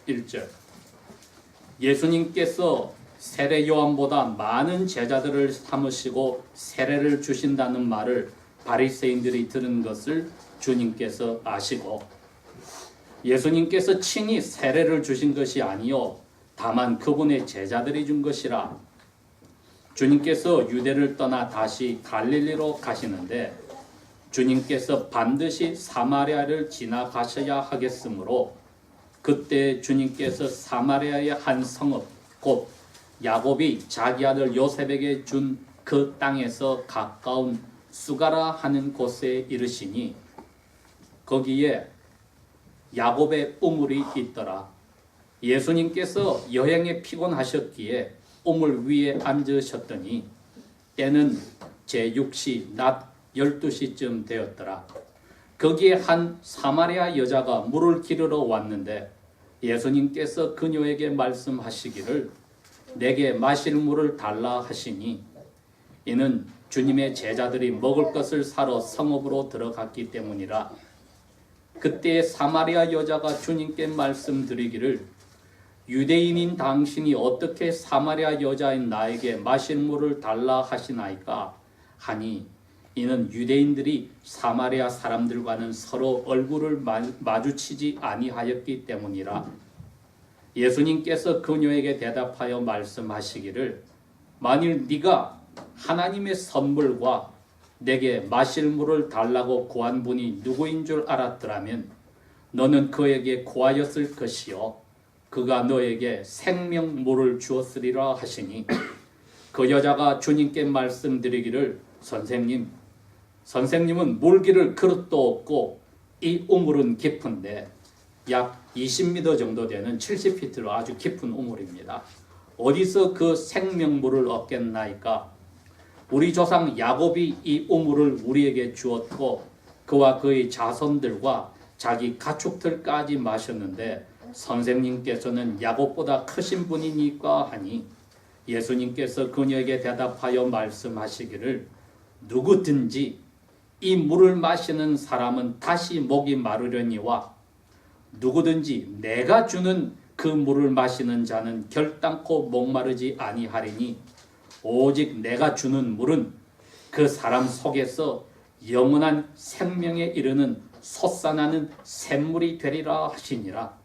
1절. 예수님께서 세례 요한보다 많은 제자들을 삼으시고 세례를 주신다는 말을 바리새인들이 들은 것을 주님께서 아시고 예수님께서 친히 세례를 주신 것이 아니요 다만 그분의 제자들이 준 것이라. 주님께서 유대를 떠나 다시 갈릴리로 가시는데 주님께서 반드시 사마리아를 지나가셔야 하겠으므로 그때 주님께서 사마리아의 한 성읍 곧 야곱이 자기 아들 요셉에게 준 그 땅에서 가까운 수가라 하는 곳에 이르시니 거기에 야곱의 우물이 있더라. 예수님께서 여행에 피곤하셨기에 우물 위에 앉으셨더니 때는 제6시 낮 12시쯤 되었더라. 거기에 한 사마리아 여자가 물을 기르러 왔는데 예수님께서 그녀에게 말씀하시기를 내게 마실 물을 달라 하시니 이는 주님의 제자들이 먹을 것을 사러 성읍으로 들어갔기 때문이라. 그때 사마리아 여자가 주님께 말씀드리기를 유대인인 당신이 어떻게 사마리아 여자인 나에게 마실 물을 달라 하시나이까 하니 이는 유대인들이 사마리아 사람들과는 서로 얼굴을 마주치지 아니하였기 때문이라. 예수님께서 그녀에게 대답하여 말씀하시기를 만일 네가 하나님의 선물과 내게 마실 물을 달라고 구한 분이 누구인 줄 알았더라면 너는 그에게 구하였을 것이요 그가 너에게 생명물을 주었으리라 하시니 그 여자가 주님께 말씀드리기를 선생님은 물기를 그릇도 없고 이 우물은 깊은데 약 20m 정도 되는 70피트로 아주 깊은 우물입니다. 어디서 그 생명물을 얻겠나이까? 우리 조상 야곱이 이 우물을 우리에게 주었고 그와 그의 자손들과 자기 가축들까지 마셨는데 선생님께서는 야곱보다 크신 분이니까 하니 예수님께서 그녀에게 대답하여 말씀하시기를 누구든지 이 물을 마시는 사람은 다시 목이 마르려니와 누구든지 내가 주는 그 물을 마시는 자는 결단코 목마르지 아니하리니 오직 내가 주는 물은 그 사람 속에서 영원한 생명에 이르는 솟아나는 샘물이 되리라 하시니라.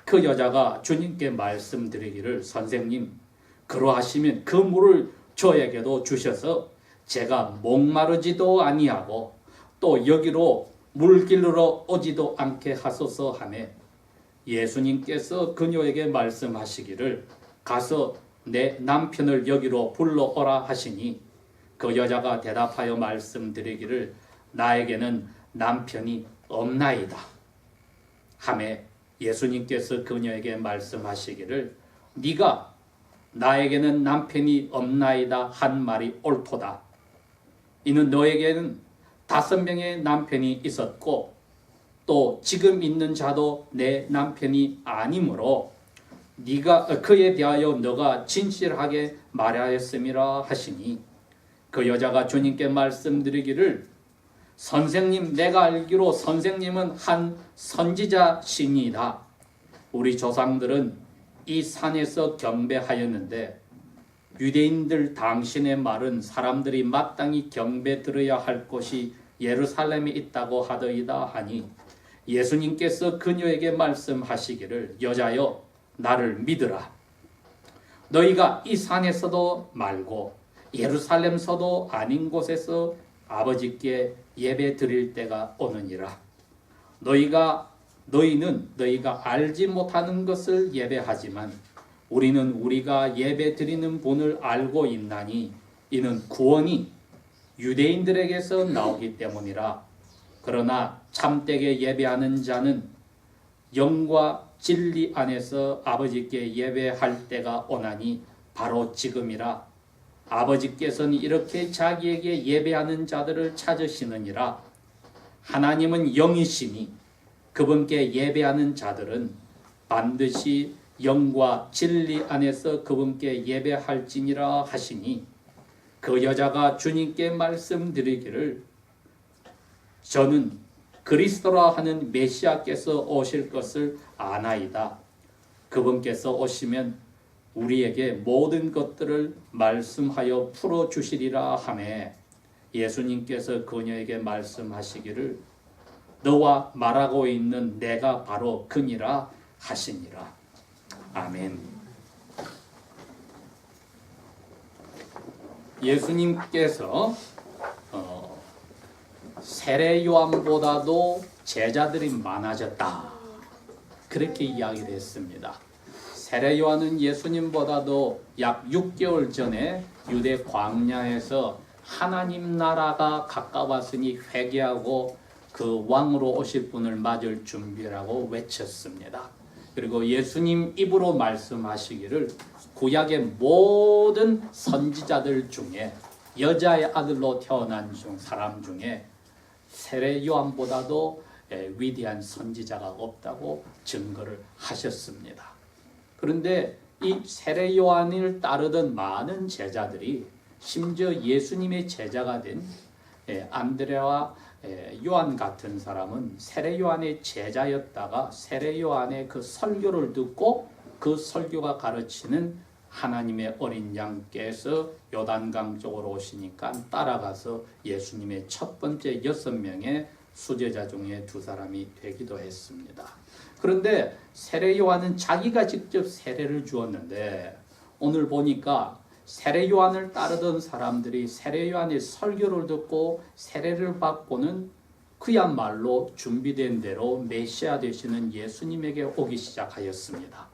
그 여자가 주님께 말씀드리기를 선생님 그러하시면 그 물을 저에게도 주셔서 제가 목마르지도 아니하고 또 여기로 물 길러 오지도 않게 하소서 하며 예수님께서 그녀에게 말씀하시기를 가서 내 남편을 여기로 불러오라 하시니 그 여자가 대답하여 말씀드리기를 나에게는 남편이 없나이다 하며 예수님께서 그녀에게 말씀하시기를 네가 나에게는 남편이 없나이다 한 말이 옳도다. 이는 너에게는 5명의 남편이 있었고 또 지금 있는 자도 내 남편이 아니므로 네가 그에 대하여 너가 진실하게 말하였음이라 하시니 그 여자가 주님께 말씀드리기를 선생님 내가 알기로 선생님은 한 선지자시니이다. 우리 조상들은 이 산에서 경배하였는데 유대인들 당신의 말은 사람들이 마땅히 경배 들어야 할 곳이 예루살렘에 있다고 하더이다 하니 예수님께서 그녀에게 말씀하시기를 여자여 나를 믿으라. 너희가 이 산에서도 말고 예루살렘서도 아닌 곳에서 아버지께 예배 드릴 때가 오느니라. 너희는 너희가 알지 못하는 것을 예배하지만 우리는 우리가 예배 드리는 분을 알고 있나니 이는 구원이 유대인들에게서 나오기 때문이라. 그러나 참되게 예배하는 자는 영과 진리 안에서 아버지께 예배할 때가 오나니 바로 지금이라. 아버지께서는 이렇게 자기에게 예배하는 자들을 찾으시느니라. 하나님은 영이시니 그분께 예배하는 자들은 반드시 영과 진리 안에서 그분께 예배할지니라 하시니 그 여자가 주님께 말씀드리기를 저는 그리스도라 하는 메시아께서 오실 것을 아나이다. 그분께서 오시면 우리에게 모든 것들을 말씀하여 풀어주시리라 하매 예수님께서 그녀에게 말씀하시기를 너와 말하고 있는 내가 바로 그니라 하시니라. 아멘. 예수님께서 세례 요한보다도 제자들이 많아졌다, 그렇게 이야기를 했습니다. 세례 요한은 예수님보다도 약 6개월 전에 유대 광야에서 하나님 나라가 가까웠으니 회개하고 그 왕으로 오실 분을 맞을 준비라고 외쳤습니다. 그리고 예수님 입으로 말씀하시기를 구약의 모든 선지자들 중에 여자의 아들로 태어난 사람 중에 세례 요한보다도 위대한 선지자가 없다고 증거를 하셨습니다. 그런데 이 세례 요한을 따르던 많은 제자들이 심지어 예수님의 제자가 된 안드레와 요한 같은 사람은 세례 요한의 제자였다가 세례 요한의 그 설교를 듣고 그 설교가 가르치는 하나님의 어린 양께서 요단강 쪽으로 오시니까 따라가서 예수님의 첫 번째 6명의 수제자 중에 2사람이 되기도 했습니다. 그런데 세례 요한은 자기가 직접 세례를 주었는데 오늘 보니까 세례 요한을 따르던 사람들이 세례 요한의 설교를 듣고 세례를 받고는 그야말로 준비된 대로 메시아 되시는 예수님에게 오기 시작하였습니다.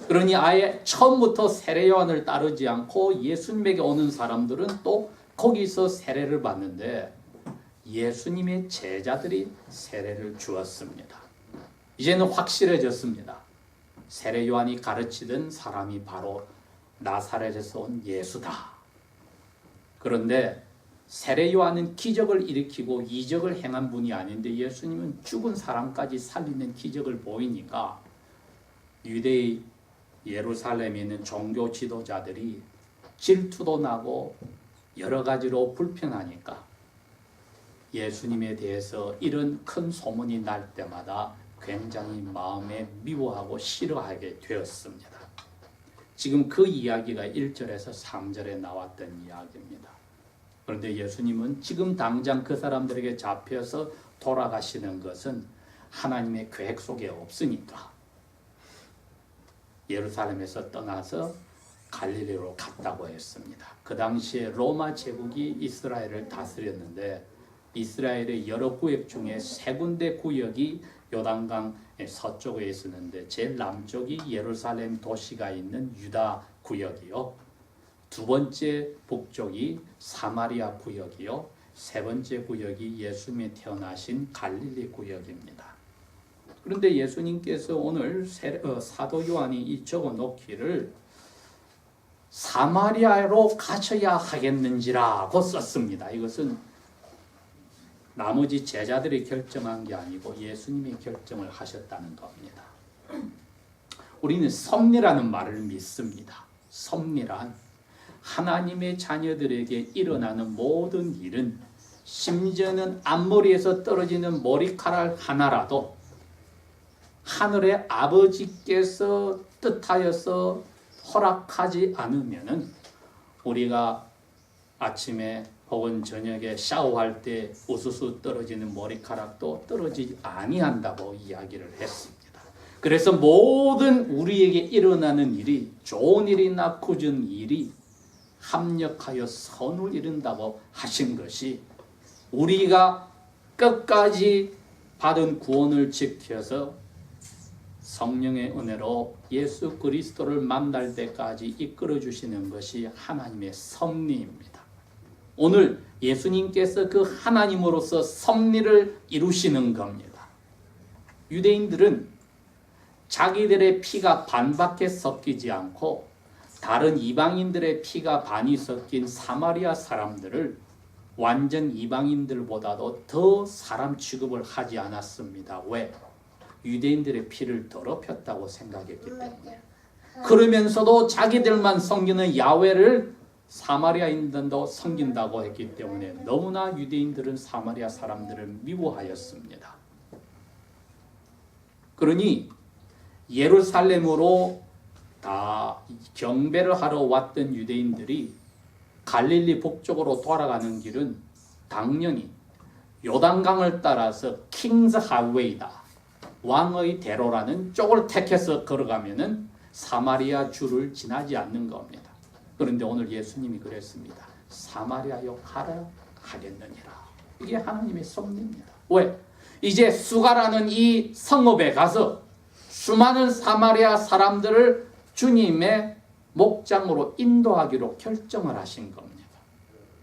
그러니 아예 처음부터 세례 요한을 따르지 않고 예수님에게 오는 사람들은 또 거기서 세례를 받는데 예수님의 제자들이 세례를 주었습니다. 이제는 확실해졌습니다. 세례 요한이 가르치던 사람이 바로 나사렛에서 온 예수다. 그런데 세례 요한은 기적을 일으키고 이적을 행한 분이 아닌데 예수님은 죽은 사람까지 살리는 기적을 보이니까 유대의 예루살렘에 있는 종교 지도자들이 질투도 나고 여러 가지로 불편하니까 예수님에 대해서 이런 큰 소문이 날 때마다 굉장히 마음에 미워하고 싫어하게 되었습니다. 지금 그 이야기가 1절에서 3절에 나왔던 이야기입니다. 그런데 예수님은 지금 당장 그 사람들에게 잡혀서 돌아가시는 것은 하나님의 계획 속에 없으니까 예루살렘에서 떠나서 갈릴리로 갔다고 했습니다. 그 당시에 로마 제국이 이스라엘을 다스렸는데 이스라엘의 여러 구역 중에 3군데 구역이 요단강 서쪽에 있었는데 제일 남쪽이 예루살렘 도시가 있는 유다 구역이요, 2번째 북쪽이 사마리아 구역이요, 3번째 구역이 예수님이 태어나신 갈릴리 구역입니다. 그런데 예수님께서 오늘 사도 요한이 이 적어 놓기를 사마리아로 가셔야 하겠는지라고 썼습니다. 이것은 나머지 제자들이 결정한 게 아니고 예수님이 결정을 하셨다는 겁니다. 우리는 섭리라는 말을 믿습니다. 섭리란 하나님의 자녀들에게 일어나는 모든 일은 심지어는 앞머리에서 떨어지는 머리카락 하나라도 하늘의 아버지께서 뜻하여서 허락하지 않으면은 우리가 아침에 혹은 저녁에 샤워할 때 우수수 떨어지는 머리카락도 떨어지지 아니한다고 이야기를 했습니다. 그래서 모든 우리에게 일어나는 일이 좋은 일이나 굳은 일이 합력하여 선을 이룬다고 하신 것이 우리가 끝까지 받은 구원을 지켜서 성령의 은혜로 예수 그리스도를 만날 때까지 이끌어 주시는 것이 하나님의 섭리입니다. 오늘 예수님께서 그 하나님으로서 섭리를 이루시는 겁니다. 유대인들은 자기들의 피가 반밖에 섞이지 않고 다른 이방인들의 피가 반이 섞인 사마리아 사람들을 완전 이방인들보다도 더 사람 취급을 하지 않았습니다. 왜? 유대인들의 피를 더럽혔다고 생각했기 때문에. 그러면서도 자기들만 섬기는 야훼를 사마리아인들도 섬긴다고 했기 때문에 너무나 유대인들은 사마리아 사람들을 미워하였습니다. 그러니 예루살렘으로 다 경배를 하러 왔던 유대인들이 갈릴리 북쪽으로 돌아가는 길은 당연히 요단강을 따라서 킹스 하이웨이다, 왕의 대로라는 쪽을 택해서 걸어가면은 사마리아 주를 지나지 않는 겁니다. 그런데 오늘 예수님이 그랬습니다. 사마리아요 가라 하겠느니라. 이게 하나님의 섭리입니다. 왜? 이제 수가라는 이 성읍에 가서 수많은 사마리아 사람들을 주님의 목장으로 인도하기로 결정을 하신 겁니다.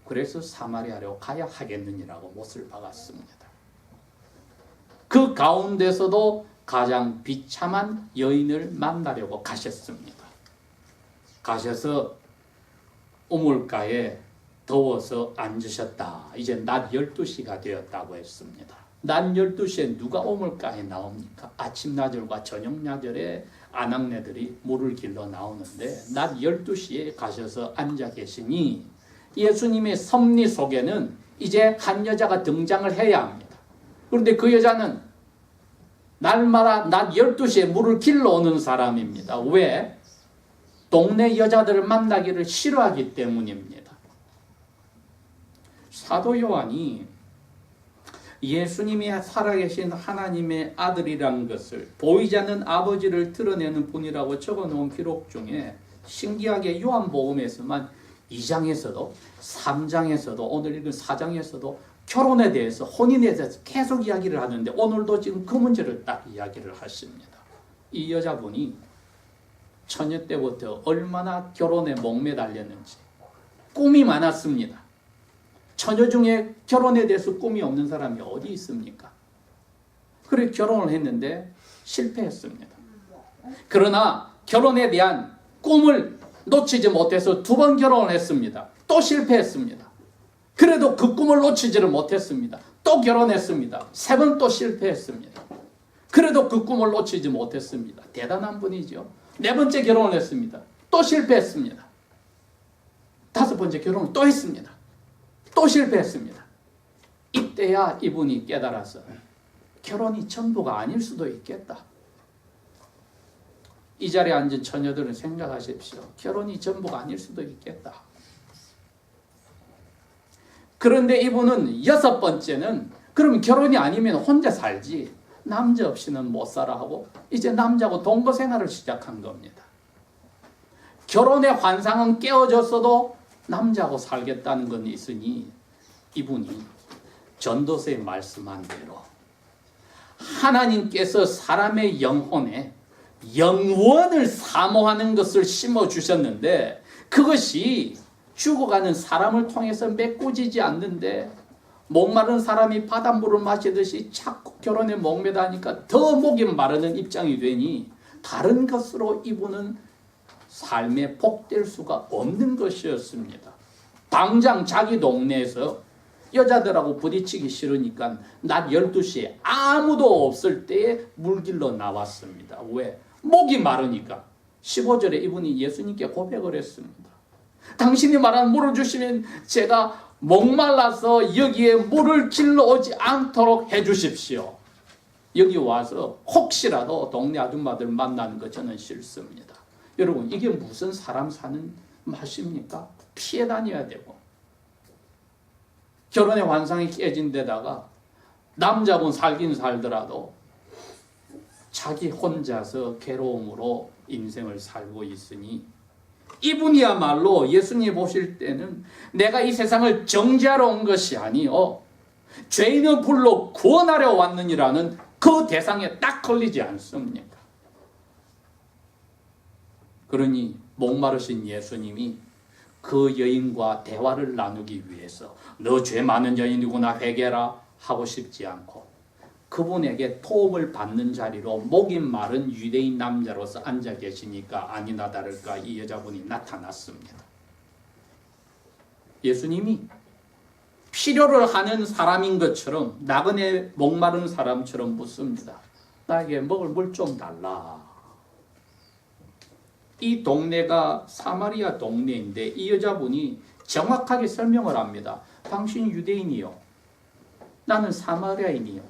그래서 사마리아로 가야 하겠느니라고 못을 박았습니다. 그 가운데서도 가장 비참한 여인을 만나려고 가셨습니다. 가셔서 우물가에 더워서 앉으셨다. 이제 낮 12시가 되었다고 했습니다. 낮 12시에 누가 우물가에 나옵니까? 아침나절과 저녁나절에 아낙네들이 물을 길러 나오는데 낮 12시에 가셔서 앉아 계시니 예수님의 섭리 속에는 이제 한 여자가 등장을 해야 합니다. 그런데 그 여자는 날마다 낮 12시에 물을 길러 오는 사람입니다. 왜? 동네 여자들을 만나기를 싫어하기 때문입니다. 사도 요한이 예수님이 살아계신 하나님의 아들이라는 것을 보이지 않는 아버지를 드러내는 분이라고 적어놓은 기록 중에 신기하게 요한복음에서만 2장에서도 3장에서도 오늘 읽은 4장에서도 결혼에 대해서 혼인에 대해서 계속 이야기를 하는데 오늘도 지금 그 문제를 딱 이야기를 하십니다. 이 여자분이 처녀 때부터 얼마나 결혼에 목매달렸는지 꿈이 많았습니다. 처녀 중에 결혼에 대해서 꿈이 없는 사람이 어디 있습니까? 그래 결혼을 했는데 실패했습니다. 그러나 결혼에 대한 꿈을 놓치지 못해서 2번 결혼을 했습니다. 또 실패했습니다. 그래도 그 꿈을 놓치지를 못했습니다. 또 결혼했습니다. 3번 또 실패했습니다. 그래도 그 꿈을 놓치지 못했습니다. 대단한 분이죠. 4번째 결혼을 했습니다. 또 실패했습니다. 5번째 결혼을 또 했습니다. 또 실패했습니다. 이때야 이분이 깨달아서 결혼이 전부가 아닐 수도 있겠다. 이 자리에 앉은 처녀들은 생각하십시오. 결혼이 전부가 아닐 수도 있겠다. 그런데 이분은 6번째는 그럼 결혼이 아니면 혼자 살지 남자 없이는 못 살아 하고 이제 남자하고 동거 생활을 시작한 겁니다. 결혼의 환상은 깨어졌어도 남자하고 살겠다는 건 있으니 이분이 전도서에 말씀한 대로 하나님께서 사람의 영혼에 영원을 사모하는 것을 심어주셨는데 그것이 죽어가는 사람을 통해서 메꿔지지 않는데 목마른 사람이 바닷물을 마시듯이 자꾸 결혼에 목매다니까 더 목이 마르는 입장이 되니 다른 것으로 이분은 삶에 복될 수가 없는 것이었습니다. 당장 자기 동네에서 여자들하고 부딪히기 싫으니까 낮 12시에 아무도 없을 때에 물길로 나왔습니다. 왜? 목이 마르니까. 15절에 이분이 예수님께 고백을 했습니다. 당신이 말한 물을 주시면 제가 목말라서 여기에 물을 길러오지 않도록 해주십시오. 여기 와서 혹시라도 동네 아줌마들 만나는 거 저는 싫습니다. 여러분 이게 무슨 사람 사는 맛입니까? 피해 다녀야 되고 결혼의 환상이 깨진 데다가 남자분 살긴 살더라도 자기 혼자서 괴로움으로 인생을 살고 있으니 이분이야말로 예수님 보실 때는 내가 이 세상을 정죄하러 온 것이 아니요 죄인을 불러 구원하려 왔느니라는 그 대상에 딱 걸리지 않습니까? 그러니 목마르신 예수님이 그 여인과 대화를 나누기 위해서 너 죄 많은 여인이구나 회개라 하고 싶지 않고 그분에게 도움을 받는 자리로 목이 마른 유대인 남자로서 앉아 계시니까 아니나 다를까 이 여자분이 나타났습니다. 예수님이 필요를 하는 사람인 것처럼 나그네 목마른 사람처럼 묻습니다. 나에게 먹을 물 좀 달라. 이 동네가 사마리아 동네인데 이 여자분이 정확하게 설명을 합니다. 당신 유대인이요. 나는 사마리아인이요.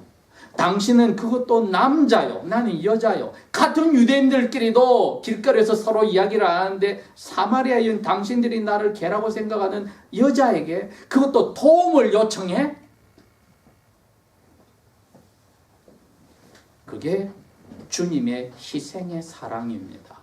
당신은 그것도 남자요, 나는 여자요. 같은 유대인들끼리도 길거리에서 서로 이야기를 하는데 사마리아인 당신들이 나를 개라고 생각하는 여자에게 그것도 도움을 요청해? 그게 주님의 희생의 사랑입니다.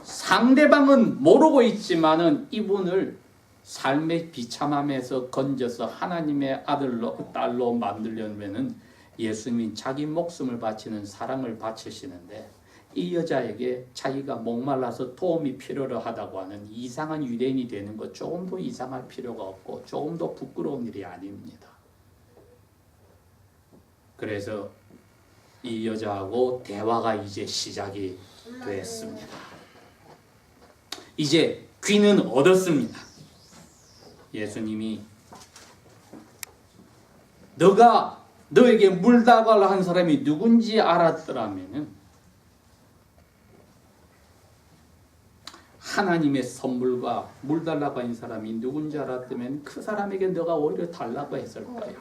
상대방은 모르고 있지만은 이분을 삶의 비참함에서 건져서 하나님의 아들로 딸로 만들려면은 예수님이 자기 목숨을 바치는 사랑을 바치시는데 이 여자에게 자기가 목말라서 도움이 필요로 하다고 하는 이상한 유대인이 되는 것 조금도 이상할 필요가 없고 조금도 부끄러운 일이 아닙니다. 그래서 이 여자하고 대화가 이제 시작이 됐습니다. 이제 귀는 얻었습니다. 예수님이 너가 너에게 물 달라고 한 사람이 누군지 알았더라면 하나님의 선물과 물 달라고 한 사람이 누군지 알았다면 그 사람에게 너가 오히려 달라고 했을 거야.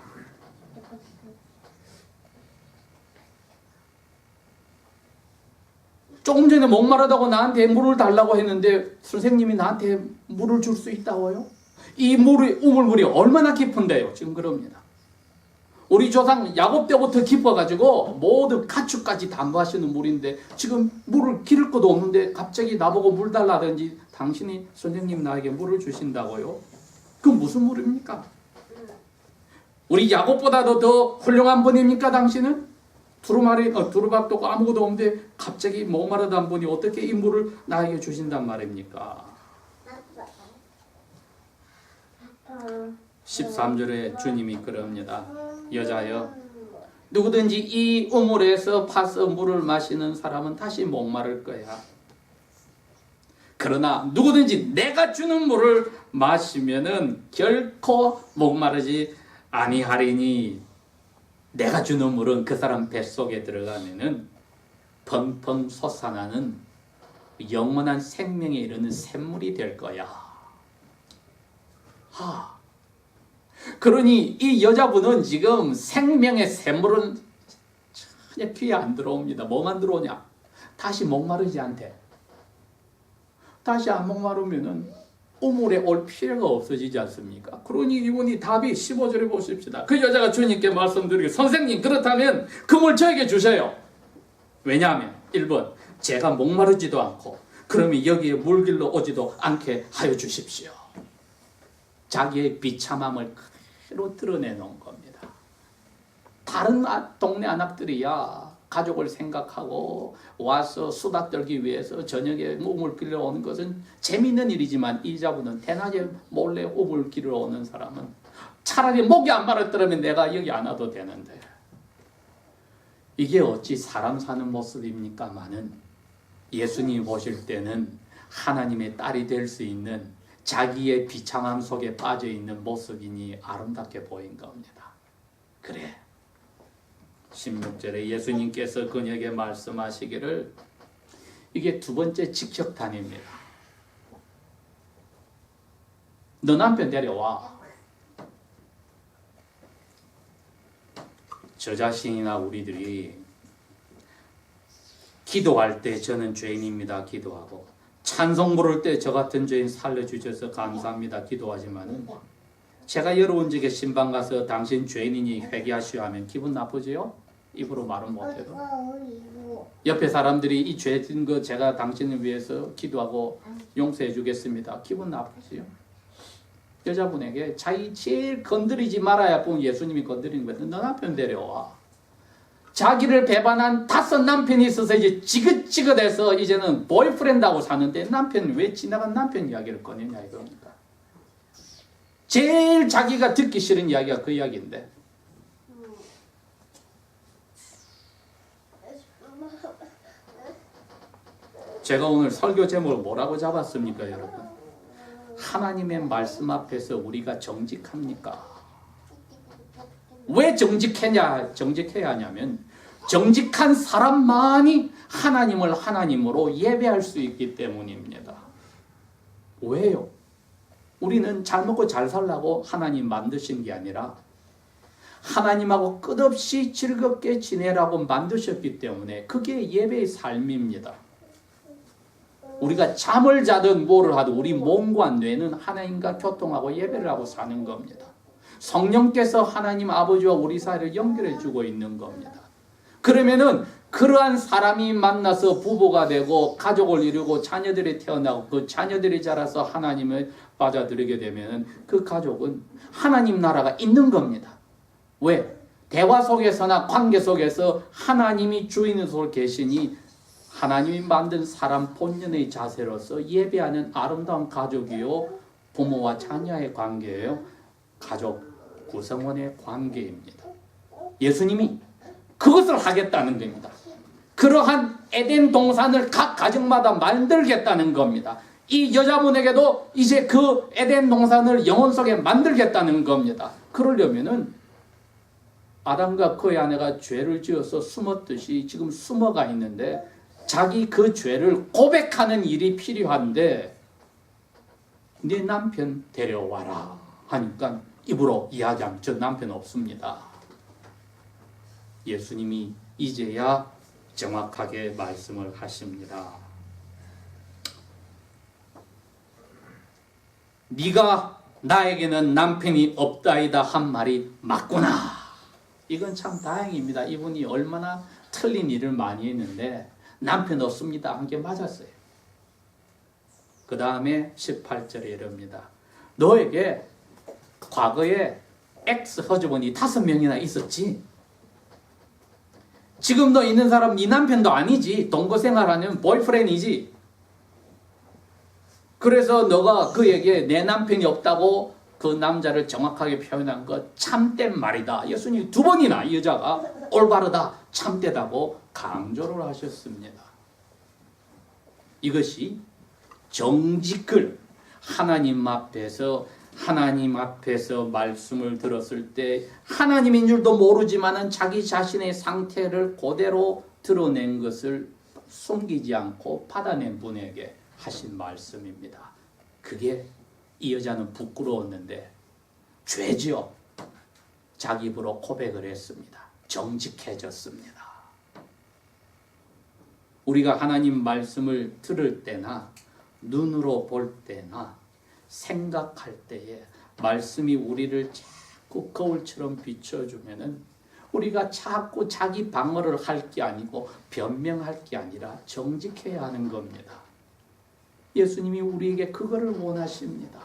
조금 전에 목마르다고 나한테 물을 달라고 했는데 선생님이 나한테 물을 줄 수 있다고요? 이 물이 우물물이 얼마나 깊은데요? 지금 그럽니다. 우리 조상 야곱 때부터 깊어가지고 모두 가축까지 담보하시는 물인데 지금 물을 기를 것도 없는데 갑자기 나보고 물 달라든지 당신이 선생님 나에게 물을 주신다고요? 그 무슨 물입니까? 우리 야곱보다도 더 훌륭한 분입니까 당신은? 두루박도 없고 아무것도 없는데 갑자기 목마르다는 분이 어떻게 이 물을 나에게 주신단 말입니까? 13절에 주님이 그럽니다. 여자여, 누구든지 이 우물에서 파서 물을 마시는 사람은 다시 목마를 거야. 그러나 누구든지 내가 주는 물을 마시면은 결코 목마르지 아니하리니 내가 주는 물은 그 사람 뱃속에 들어가면은 펑펑 솟아나는 영원한 생명에 이르는 샘물이 될 거야. 그러니 이 여자분은 지금 생명의 샘물은 전혀 귀에 안 들어옵니다. 뭐만 들어오냐? 다시 목마르지 않대. 다시 안 목마르면은 우물에 올 필요가 없어지지 않습니까? 그러니 이분이 답이 15절에 보십시다. 그 여자가 주님께 말씀드리기 선생님 그렇다면 그 물 저에게 주세요. 왜냐하면 1번 제가 목마르지도 않고 그러면 여기에 물길로 오지도 않게 하여 주십시오. 자기의 비참함을 그대로 드러내놓은 겁니다. 다른 동네 아낙들이야 가족을 생각하고 와서 수다 떨기 위해서 저녁에 우물 길러 오는 것은 재미있는 일이지만 이 자분은 대낮에 몰래 우물 길러 오는 사람은 차라리 목이 안 마르더라면 내가 여기 안 와도 되는데 이게 어찌 사람 사는 모습입니까마는 예수님이 보실 때는 하나님의 딸이 될 수 있는 자기의 비참함 속에 빠져있는 모습이니 아름답게 보인 겁니다. 그래 16절에 예수님께서 그녀에게 말씀하시기를 이게 두 번째 직격탄입니다. 너 남편 데려와. 저 자신이나 우리들이 기도할 때 저는 죄인입니다 기도하고 찬송 부를 때 저 같은 죄인 살려주셔서 감사합니다 기도하지만은 제가 여러분 적에 신방 가서 당신 죄인이니 회개하시오 하면 기분 나쁘지요? 입으로 말은 못해도 옆에 사람들이 이 죄 진 거 제가 당신을 위해서 기도하고 용서해 주겠습니다. 기분 나쁘지요? 여자분에게 자기 제일 건드리지 말아야 본 예수님이 건드리는 거예요. 너 남편 데려와. 자기를 배반한 5 남편이 있어서 이제 지긋지긋해서 이제는 보이프렌드하고 사는데 남편 왜 지나간 남편 이야기를 꺼내냐 이겁니다. 제일 자기가 듣기 싫은 이야기가 그 이야기인데 제가 오늘 설교 제목을 뭐라고 잡았습니까 여러분? 하나님의 말씀 앞에서 우리가 정직합니까? 왜 정직해야 하냐면 정직한 사람만이 하나님을 하나님으로 예배할 수 있기 때문입니다. 왜요? 우리는 잘 먹고 잘 살라고 하나님 만드신 게 아니라 하나님하고 끝없이 즐겁게 지내라고 만드셨기 때문에 그게 예배의 삶입니다. 우리가 잠을 자든 뭐를 하든 우리 몸과 뇌는 하나님과 교통하고 예배를 하고 사는 겁니다. 성령께서 하나님 아버지와 우리 사이를 연결해 주고 있는 겁니다. 그러면은 그러한 사람이 만나서 부부가 되고 가족을 이루고 자녀들이 태어나고 그 자녀들이 자라서 하나님을 받아들이게 되면 그 가족은 하나님 나라가 있는 겁니다. 왜? 대화 속에서나 관계 속에서 하나님이 주인으로 계시니 하나님이 만든 사람 본연의 자세로서 예배하는 아름다운 가족이요, 부모와 자녀의 관계예요. 가족 구성원의 관계입니다. 예수님이 그것을 하겠다는 겁니다. 그러한 에덴 동산을 각 가정마다 만들겠다는 겁니다. 이 여자분에게도 이제 그 에덴 동산을 영혼 속에 만들겠다는 겁니다. 그러려면은 아담과 그의 아내가 죄를 지어서 숨었듯이 지금 숨어가 있는데 자기 그 죄를 고백하는 일이 필요한데 네 남편 데려와라 하니까 입으로 이야기하면 저 남편 없습니다. 예수님이 이제야 정확하게 말씀을 하십니다. 네가 나에게는 남편이 없다이다 한 말이 맞구나. 이건 참 다행입니다. 이분이 얼마나 틀린 일을 많이 했는데 남편 없습니다 한 게 맞았어요. 그 다음에 18절에 이럽니다. 너에게 과거에 엑스 허즈번이 5명이나 있었지. 지금 너 있는 사람 네 남편도 아니지. 동거생활하는 보이프렌이지. 그래서 너가 그에게 내 남편이 없다고 그 남자를 정확하게 표현한 거 참된 말이다. 예수님이 2번이나 이 여자가 올바르다, 참되다고 강조를 하셨습니다. 이것이 정직을 하나님 앞에서 말씀을 들었을 때 하나님인 줄도 모르지만은 자기 자신의 상태를 그대로 드러낸 것을 숨기지 않고 받아낸 분에게 하신 말씀입니다. 그게 이 여자는 부끄러웠는데 죄지요. 자기 입으로 고백을 했습니다. 정직해졌습니다. 우리가 하나님 말씀을 들을 때나 눈으로 볼 때나 생각할 때에 말씀이 우리를 자꾸 거울처럼 비춰주면은 우리가 자꾸 자기 방어를 할 게 아니고 변명할 게 아니라 정직해야 하는 겁니다. 예수님이 우리에게 그거를 원하십니다.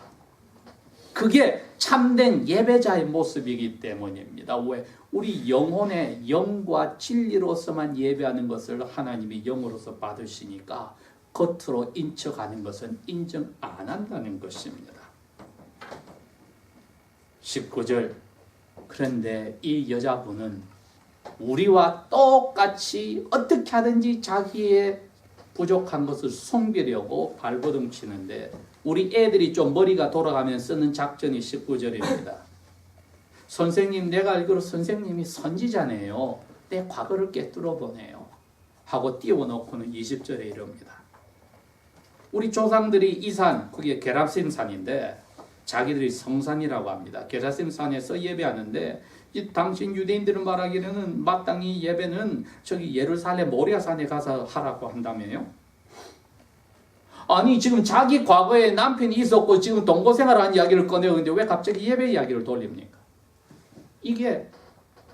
그게 참된 예배자의 모습이기 때문입니다. 왜? 우리 영혼의 영과 진리로서만 예배하는 것을 하나님이 영으로서 받으시니까 겉으로 인척하는 것은 인정 안 한다는 것입니다. 19절. 그런데 이 여자분은 우리와 똑같이 어떻게 하든지 자기의 부족한 것을 숨기려고 발버둥 치는데 우리 애들이 좀 머리가 돌아가면 쓰는 작전이 19절입니다. 선생님, 내가 알기로 선생님이 선지자네요. 내 과거를 꿰뚫어 보네요. 하고 띄워놓고는 20절에 이럽니다. 우리 조상들이 이 산, 그게 게라심 산인데 자기들이 성산이라고 합니다. 게라심 산에서 예배하는데 이 당신 유대인들은 말하기로는 마땅히 예배는 저기 예루살렘 모리아 산에 가서 하라고 한다며요. 아니 지금 자기 과거에 남편이 있었고 지금 동거생활하는 이야기를 꺼내는데 왜 갑자기 예배 이야기를 돌립니까? 이게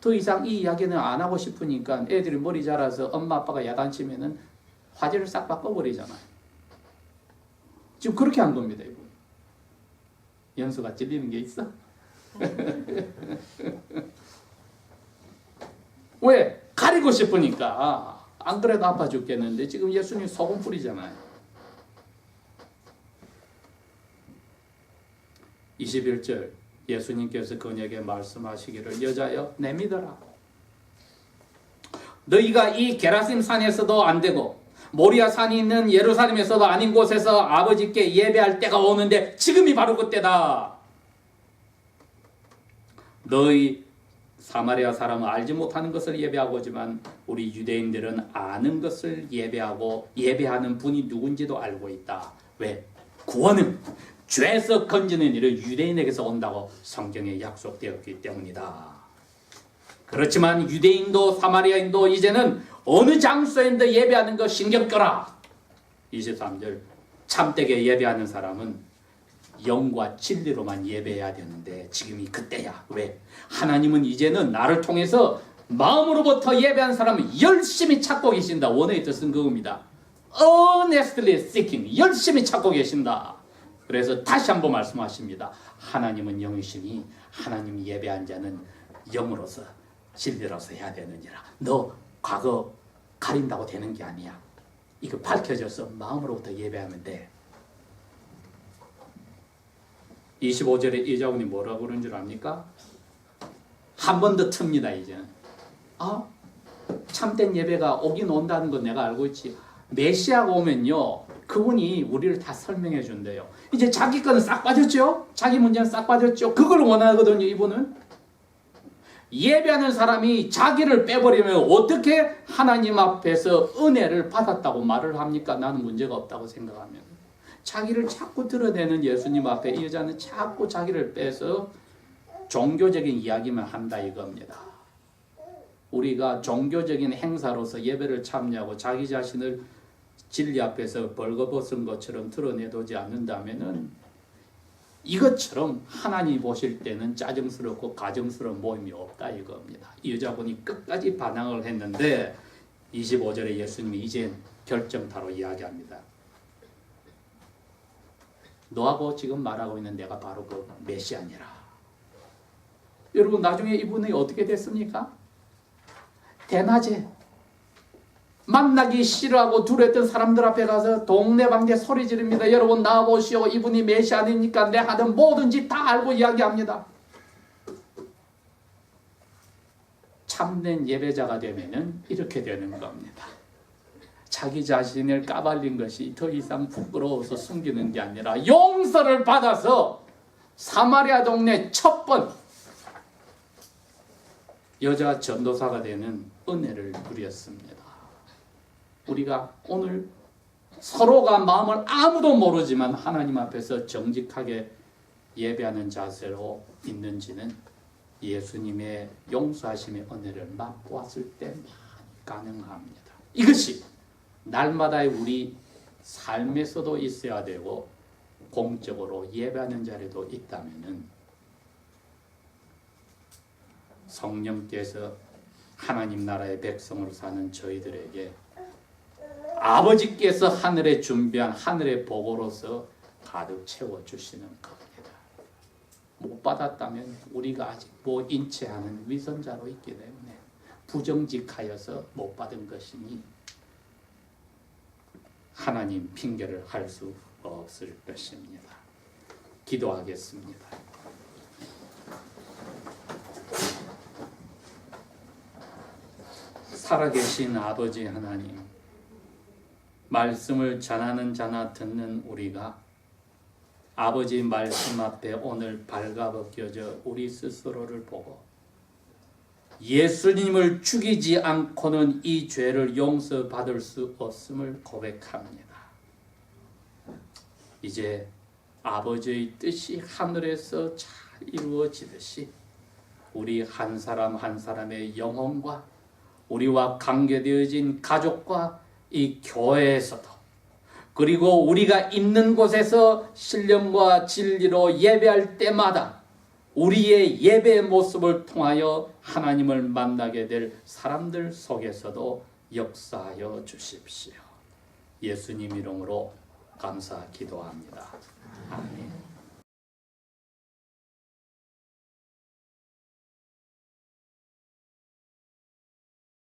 더 이상 이 이야기는 안 하고 싶으니까 애들이 머리 자라서 엄마 아빠가 야단치면은 화제를 싹 바꿔버리잖아요. 지금 그렇게 한 겁니다. 이분. 연수가 찔리는 게 있어? 왜? 가리고 싶으니까. 안 그래도 아파 죽겠는데 지금 예수님 소금 뿌리잖아요. 21절 예수님께서 그녀에게 말씀하시기를 여자여 내 믿어라. 너희가 이 게라심 산에서도 안 되고 모리아 산이 있는 예루살렘에서도 아닌 곳에서 아버지께 예배할 때가 오는데 지금이 바로 그때다. 너희 사마리아 사람은 알지 못하는 것을 예배하고 오지만 우리 유대인들은 아는 것을 예배하고 예배하는 분이 누군지도 알고 있다. 왜? 구원은 죄에서 건지는 일을 유대인에게서 온다고 성경에 약속되었기 때문이다. 그렇지만 유대인도 사마리아인도 이제는 어느 장소에도 예배하는 거 신경 꺼라. 23절 참되게 예배하는 사람은 영과 진리로만 예배해야 되는데 지금이 그때야. 왜? 하나님은 이제는 나를 통해서 마음으로부터 예배한 사람은 열심히 찾고 계신다. 원어에 뜻은 그겁니다. earnestly seeking, 열심히 찾고 계신다. 그래서 다시 한번 말씀하십니다. 하나님은 영이시니 하나님 예배한 자는 영으로서 진리로서 해야 되느니라. 너 과거 가린다고 되는 게 아니야. 이거 밝혀져서 마음으로부터 예배하면 돼. 25절에 이자군이 뭐라고 그런 줄 압니까? 한 번 더 틉니다. 이제는 참된 예배가 오긴 온다는 건 내가 알고 있지. 메시아가 오면요, 그분이 우리를 다 설명해 준대요. 이제 자기 거는 싹 빠졌죠? 자기 문제는 싹 빠졌죠? 그걸 원하거든요. 이분은 예배하는 사람이 자기를 빼버리면 어떻게 하나님 앞에서 은혜를 받았다고 말을 합니까? 나는 문제가 없다고 생각하면. 자기를 자꾸 드러내는 예수님 앞에 이 여자는 자꾸 자기를 빼서 종교적인 이야기만 한다 이겁니다. 우리가 종교적인 행사로서 예배를 참여하고 자기 자신을 진리 앞에서 벌거벗은 것처럼 드러내두지 않는다면은 이것처럼 하나님이 보실 때는 짜증스럽고 가증스러운 모임이 없다 이겁니다. 이 여자분이 끝까지 반항을 했는데 25절에 예수님이 이제 결정타로 이야기합니다. 너하고 지금 말하고 있는 내가 바로 그 메시아니라. 여러분 나중에 이분이 어떻게 됐습니까? 대낮에 만나기 싫어하고 두려웠던 사람들 앞에 가서 동네방네 소리 지릅니다. 여러분 나와보시오. 이분이 메시아니니까 내 하던 뭐든지 다 알고 이야기합니다. 참된 예배자가 되면은 이렇게 되는 겁니다. 자기 자신을 까발린 것이 더 이상 부끄러워서 숨기는 게 아니라 용서를 받아서 사마리아 동네 첫 번 여자 전도사가 되는 은혜를 누렸습니다. 우리가 오늘 서로가 마음을 아무도 모르지만 하나님 앞에서 정직하게 예배하는 자세로 있는지는 예수님의 용서하심의 은혜를 맛보았을 때 가능합니다. 이것이 날마다의 우리 삶에서도 있어야 되고 공적으로 예배하는 자리도 있다면은 성령께서 하나님 나라의 백성으로 사는 저희들에게 아버지께서 하늘에 준비한 하늘의 복으로서 가득 채워주시는 겁니다. 못 받았다면 우리가 아직 못 인체하는 위선자로 있기 때문에 부정직하여서 못 받은 것이니 하나님 핑계를 할 수 없을 것입니다. 기도하겠습니다. 살아계신 아버지 하나님, 말씀을 전하는 자나 듣는 우리가 아버지 말씀 앞에 오늘 발가벗겨져 우리 스스로를 보고 예수님을 죽이지 않고는 이 죄를 용서받을 수 없음을 고백합니다. 이제 아버지의 뜻이 하늘에서 잘 이루어지듯이 우리 한 사람 한 사람의 영혼과 우리와 관계되어진 가족과 이 교회에서도 그리고 우리가 있는 곳에서 신령과 진리로 예배할 때마다 우리의 예배의 모습을 통하여 하나님을 만나게 될 사람들 속에서도 역사하여 주십시오. 예수님 이름으로 감사 기도합니다. 아멘.